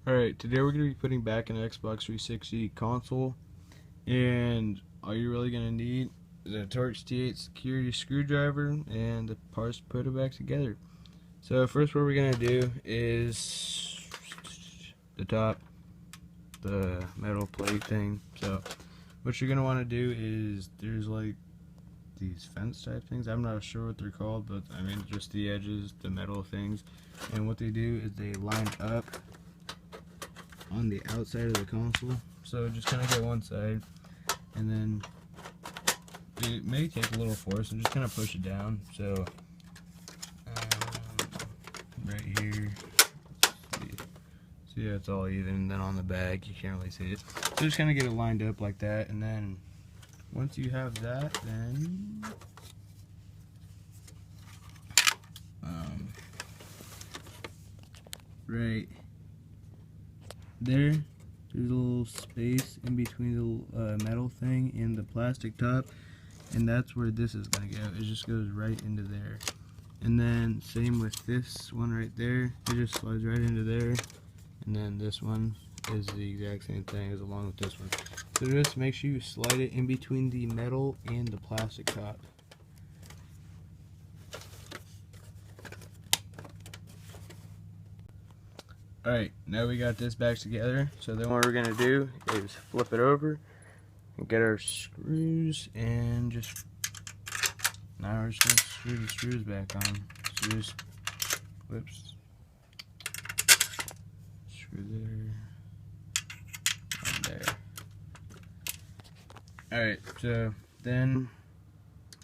Alright, today we're going to be putting back an Xbox 360 console, and all you're really going to need is a Torx T8 security screwdriver and the parts to put it back together. So first what we're going to do is the top, the metal plate thing. So what you're going to want to do is, there's like these fence type things, I'm not sure what they're called, but I mean just the edges, the metal things, and what they do is they line up on the outside of the console. So just kind of get one side, and then it may take a little force, and just kind of push it down. So right here, see how it's all even, and then on the back you can't really see it. So just kind of get it lined up like that, and then once you have that, then right there's a little space in between the metal thing and the plastic top, and that's where this is going to go. It just goes right into there. And then same with this one right there, it just slides right into there. And then this one is the exact same thing as along with this one. So just make sure you slide it in between the metal and the plastic top. Alright, now we got this back together. So then what we're going to do is flip it over and get our screws, and just now we're just going to screw the screws back on. So just, whoops, screw there and there. Alright, so then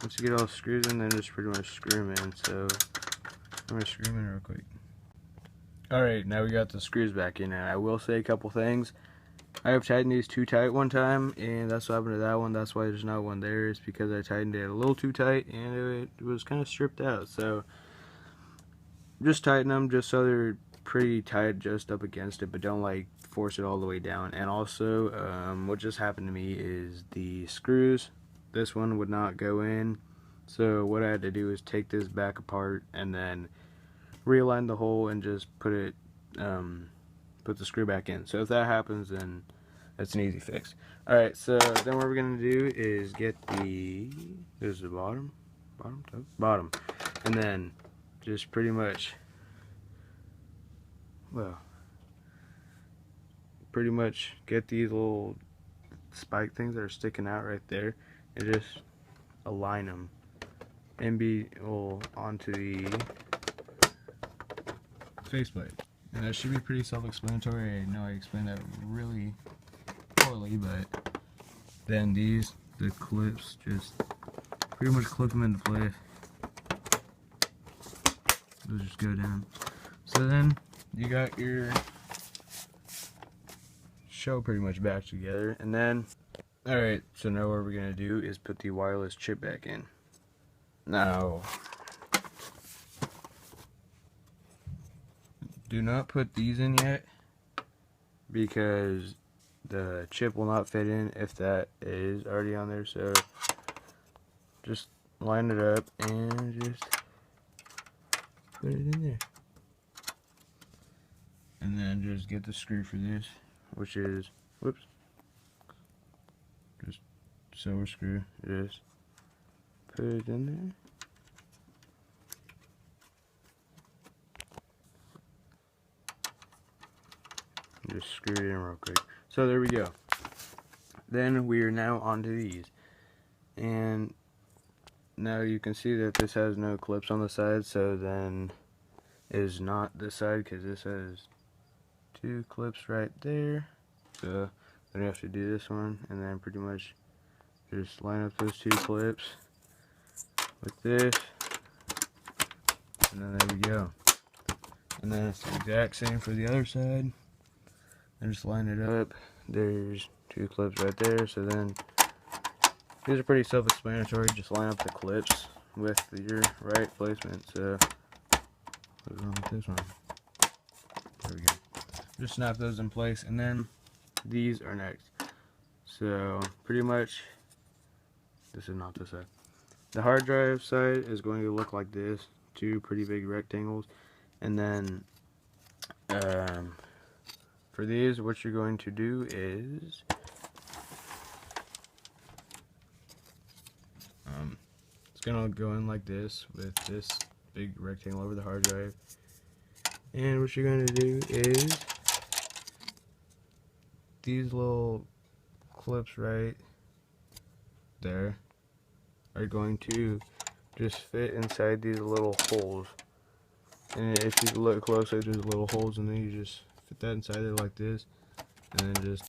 once you get all the screws in, then just pretty much screw them in. So I'm going to screw them in real quick. Alright, now we got the screws back in, and I will say a couple things. I have tightened these too tight one time, and that's what happened to that one. That's why there's not one there. It's because I tightened it a little too tight, and it was kind of stripped out. So just tighten them just so they're pretty tight just up against it, but don't like force it all the way down. And also what just happened to me is the screws, this one would not go in. So what I had to do is take this back apart and then realign the hole and just put it put the screw back in. So if that happens, then that's an easy fix. Alright, so then what we're gonna do is get there's the bottom, and then just pretty much, pretty much get these little spike things that are sticking out right there, and just align them onto the faceplate. And that should be pretty self-explanatory. I know I explained that really poorly, but then the clips, just pretty much clip them into place. Those just go down. So then you got your show pretty much back together. And then, alright, so now what we're going to do is put the wireless chip back in. Now, do not put these in yet, because the chip will not fit in if that is already on there. So just line it up and just put it in there, and then just get the screw for this, which is, whoops, just silver screw. Just put it in there. Just screw it in real quick. So there we go. Then we are now onto these, and now you can see that this has no clips on the side. So then it is not this side, because this has two clips right there. So then you have to do this one, and then pretty much just line up those two clips with this, and then there we go. And then it's the exact same for the other side. And just line it up. There's two clips right there. So then these are pretty self-explanatory. Just line up the clips with your right placement. So what's wrong with this one? There we go. Just snap those in place, and then these are next. So pretty much, this is not this side. The hard drive side is going to look like this. Two pretty big rectangles, and then for these, what you're going to do is it's gonna go in like this with this big rectangle over the hard drive. And what you're going to do is these little clips right there are going to just fit inside these little holes. And if you look closely, there's little holes, and then you just fit that inside there like this, and then just